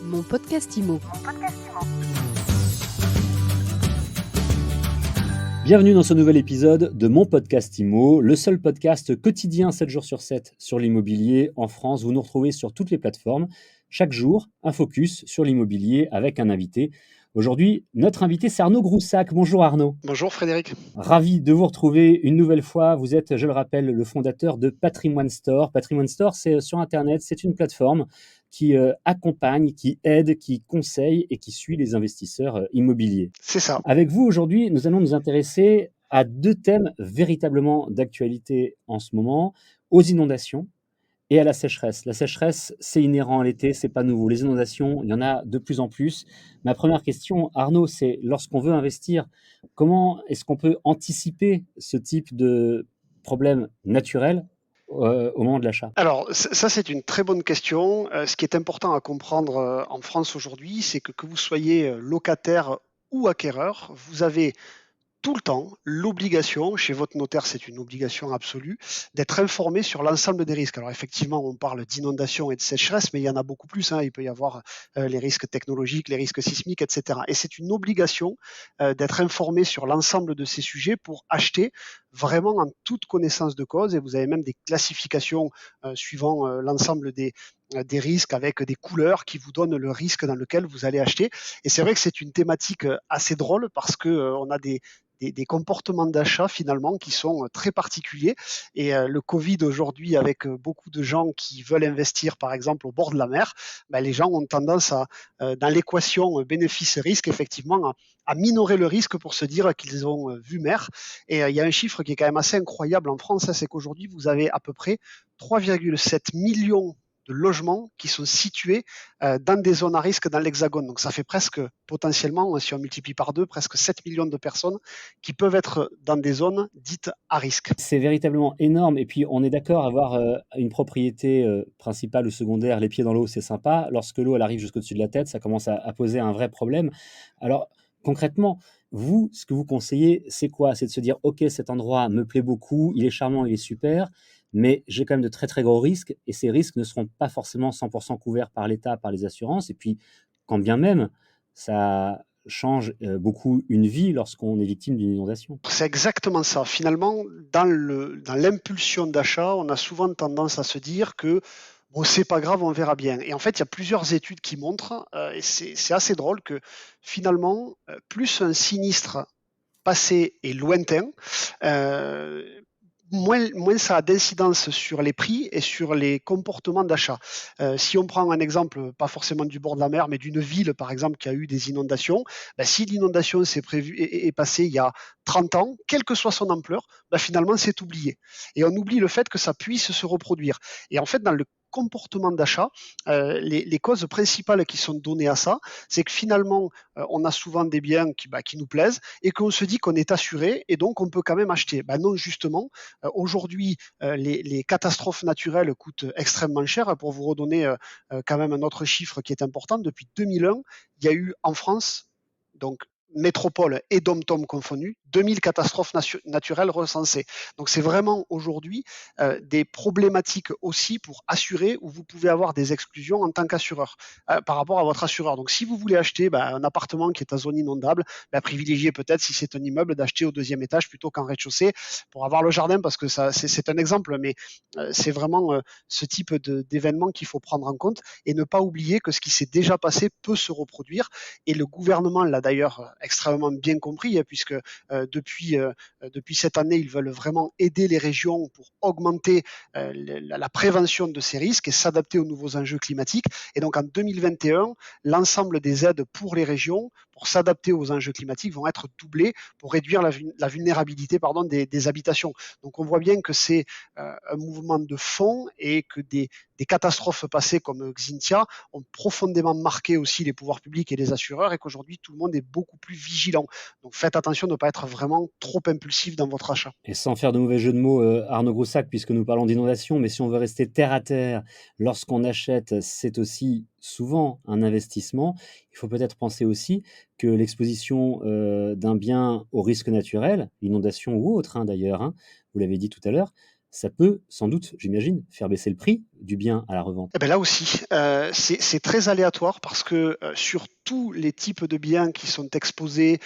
Mon podcast IMO. Bienvenue dans ce nouvel épisode de mon podcast IMO, le seul podcast quotidien 7 jours sur 7 sur l'immobilier en France. Vous nous retrouvez sur toutes les plateformes. Chaque jour, un focus sur l'immobilier avec un invité. Aujourd'hui, notre invité, c'est Arnaud Groussac. Bonjour Arnaud. Bonjour Frédéric. Ravi de vous retrouver une nouvelle fois. Vous êtes, je le rappelle, le fondateur de Patrimoine Store. Patrimoine Store, c'est sur Internet, c'est une plateforme qui accompagne, qui aide, qui conseille et qui suit les investisseurs immobiliers. C'est ça. Avec vous, aujourd'hui, nous allons nous intéresser à deux thèmes véritablement d'actualité en ce moment, aux inondations et à la sécheresse. La sécheresse, c'est inhérent à l'été, c'est pas nouveau. Les inondations, il y en a de plus en plus. Ma première question, Arnaud, c'est lorsqu'on veut investir, comment est-ce qu'on peut anticiper ce type de problème naturel au moment de l'achat? Alors, ça, c'est une très bonne question. Ce qui est important à comprendre en France aujourd'hui, c'est que vous soyez locataire ou acquéreur, vous avez tout le temps l'obligation, chez votre notaire, c'est une obligation absolue, d'être informé sur l'ensemble des risques. Alors effectivement, on parle d'inondation et de sécheresse, mais il y en a beaucoup plus, hein. Il peut y avoir les risques technologiques, les risques sismiques, etc. Et c'est une obligation d'être informé sur l'ensemble de ces sujets pour acheter vraiment en toute connaissance de cause. Et vous avez même des classifications suivant l'ensemble des risques avec des couleurs qui vous donnent le risque dans lequel vous allez acheter. Et c'est vrai que c'est une thématique assez drôle parce que on a des comportements d'achat finalement qui sont très particuliers. Et le Covid aujourd'hui, avec beaucoup de gens qui veulent investir par exemple au bord de la mer, ben, les gens ont tendance à, dans l'équation bénéfice-risque, effectivement, à minorer le risque pour se dire qu'ils ont vu mer. Et il y a un chiffre qui est quand même assez incroyable en France, hein, c'est qu'aujourd'hui, vous avez à peu près 3,7 millions de logements qui sont situés dans des zones à risque dans l'Hexagone. Donc ça fait presque, potentiellement, si on multiplie par deux, presque 7 millions de personnes qui peuvent être dans des zones dites à risque. C'est véritablement énorme et puis on est d'accord, avoir, une propriété, principale ou secondaire, les pieds dans l'eau, c'est sympa. Lorsque l'eau, elle arrive jusqu'au-dessus de la tête, ça commence à poser un vrai problème. Alors concrètement, vous, ce que vous conseillez, c'est quoi? C'est de se dire: «OK, cet endroit me plaît beaucoup, il est charmant, il est super, mais j'ai quand même de très, très gros risques et ces risques ne seront pas forcément 100 couverts par l'État, par les assurances» et puis quand bien même ça change, beaucoup une vie lorsqu'on est victime d'une inondation. C'est exactement ça. Finalement, dans l'impulsion d'achat, on a souvent tendance à se dire que bon, c'est pas grave, on verra bien. Et en fait, il y a plusieurs études qui montrent, et c'est assez drôle, que finalement, plus un sinistre passé est lointain, euh, moins ça a d'incidence sur les prix et sur les comportements d'achat. Si on prend un exemple, pas forcément du bord de la mer, mais d'une ville, par exemple, qui a eu des inondations, ben, si l'inondation est passée il y a 30 ans, quelle que soit son ampleur, ben, finalement, c'est oublié. Et on oublie le fait que ça puisse se reproduire. Et en fait, dans le comportement d'achat, les causes principales qui sont données à ça, c'est que finalement, on a souvent des biens qui nous plaisent et qu'on se dit qu'on est assuré et donc on peut quand même acheter. Ben non, justement, aujourd'hui, les catastrophes naturelles coûtent extrêmement cher. Pour vous redonner quand même un autre chiffre qui est important, depuis 2001, il y a eu en France, donc métropole et dom-tom confondus, 2000 catastrophes naturelles recensées. Donc c'est vraiment aujourd'hui des problématiques aussi pour assurer, où vous pouvez avoir des exclusions en tant qu'assureur par rapport à votre assureur. Donc si vous voulez acheter un appartement qui est en zone inondable, privilégiez peut-être, si c'est un immeuble, d'acheter au deuxième étage plutôt qu'en rez-de-chaussée pour avoir le jardin, parce que ça, c'est un exemple, mais c'est vraiment ce type d'événement qu'il faut prendre en compte et ne pas oublier que ce qui s'est déjà passé peut se reproduire. Et le gouvernement l'a d'ailleurs extrêmement bien compris, puisque depuis cette année, ils veulent vraiment aider les régions pour augmenter la prévention de ces risques et s'adapter aux nouveaux enjeux climatiques. Et donc en 2021, l'ensemble des aides pour les régions, pour s'adapter aux enjeux climatiques, vont être doublées pour réduire la vulnérabilité des habitations. Donc on voit bien que c'est un mouvement de fond et que des catastrophes passées comme Xynthia ont profondément marqué aussi les pouvoirs publics et les assureurs, et qu'aujourd'hui tout le monde est beaucoup plus vigilant. Donc faites attention de ne pas être vraiment trop impulsif dans votre achat. Et sans faire de mauvais jeu de mots, Arnaud Groussac, puisque nous parlons d'inondation, mais si on veut rester terre à terre, lorsqu'on achète, c'est aussi souvent un investissement. Il faut peut-être penser aussi que l'exposition, d'un bien au risque naturel, inondation ou autre, hein, d'ailleurs, hein, vous l'avez dit tout à l'heure, ça peut sans doute, j'imagine, faire baisser le prix du bien à la revente. Eh ben là aussi, c'est très aléatoire parce que sur tous les types de biens qui sont exposés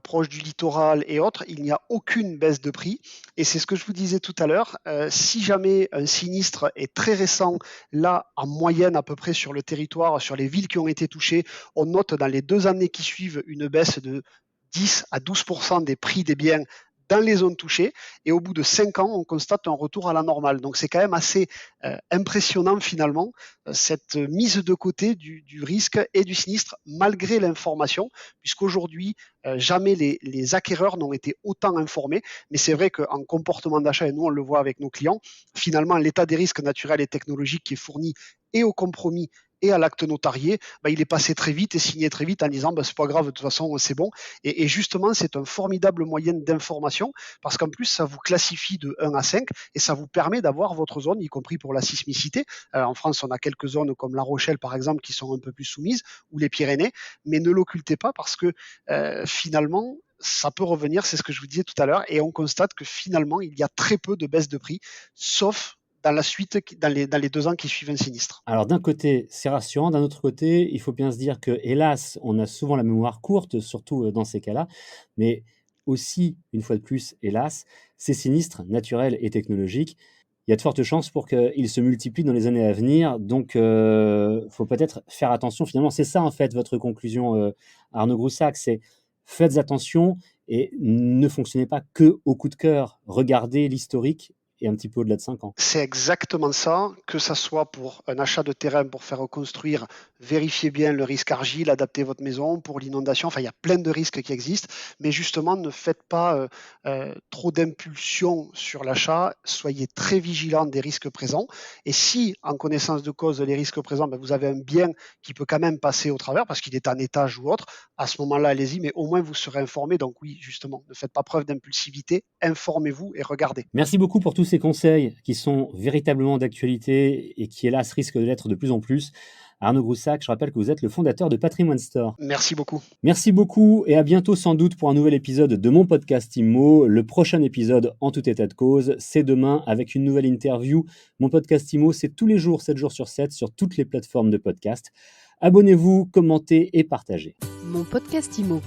proches du littoral et autres, il n'y a aucune baisse de prix. Et c'est ce que je vous disais tout à l'heure. Si jamais un sinistre est très récent, là, en moyenne à peu près sur le territoire, sur les villes qui ont été touchées, on note dans les 2 années qui suivent une baisse de 10 à 12% des prix des biens dans les zones touchées. Et au bout de 5 ans, on constate un retour à la normale. Donc c'est quand même assez impressionnant finalement, cette mise de côté du risque et du sinistre malgré l'information, puisqu'aujourd'hui, jamais les acquéreurs n'ont été autant informés. Mais c'est vrai qu'en comportement d'achat, et nous on le voit avec nos clients, finalement l'état des risques naturels et technologiques qui est fourni et au compromis et à l'acte notarié, il est passé très vite et signé très vite en disant c'est pas grave, de toute façon c'est bon. Et justement, c'est un formidable moyen d'information parce qu'en plus, ça vous classifie de 1 à 5 et ça vous permet d'avoir votre zone, y compris pour la sismicité. En France, on a quelques zones comme La Rochelle, par exemple, qui sont un peu plus soumises, ou les Pyrénées, mais ne l'occultez pas parce que finalement, ça peut revenir, c'est ce que je vous disais tout à l'heure, et on constate que finalement, il y a très peu de baisse de prix, sauf dans la suite, dans les 2 ans qui suivent un sinistre. Alors d'un côté, c'est rassurant, d'un autre côté, il faut bien se dire que, hélas, on a souvent la mémoire courte, surtout, dans ces cas-là, mais aussi, une fois de plus, hélas, ces sinistres naturels et technologiques, il y a de fortes chances pour qu'ils se multiplient dans les années à venir, donc faut peut-être faire attention. Finalement, c'est ça, en fait, votre conclusion, Arnaud Groussac, c'est: faites attention et ne fonctionnez pas qu'au coup de cœur. Regardez l'historique et un petit peu au-delà de 5 ans. C'est exactement ça, que ça soit pour un achat de terrain pour faire reconstruire, vérifiez bien le risque argile, adaptez votre maison pour l'inondation. Enfin, il y a plein de risques qui existent, mais justement, ne faites pas trop d'impulsion sur l'achat. Soyez très vigilant des risques présents. Et si, en connaissance de cause, les risques présents, vous avez un bien qui peut quand même passer au travers parce qu'il est en étage ou autre, à ce moment-là, allez-y, mais au moins vous serez informé. Donc oui, justement, ne faites pas preuve d'impulsivité, informez-vous et regardez. Merci beaucoup pour tous ces conseils qui sont véritablement d'actualité et qui, hélas, risquent de l'être de plus en plus. Arnaud Groussac, je rappelle que vous êtes le fondateur de Patrimoine Store. Merci beaucoup. Merci beaucoup et à bientôt sans doute pour un nouvel épisode de mon podcast IMO. Le prochain épisode, en tout état de cause, c'est demain avec une nouvelle interview. Mon podcast IMO, c'est tous les jours, 7 jours sur 7, sur toutes les plateformes de podcast. Abonnez-vous, commentez et partagez. Mon podcast IMO.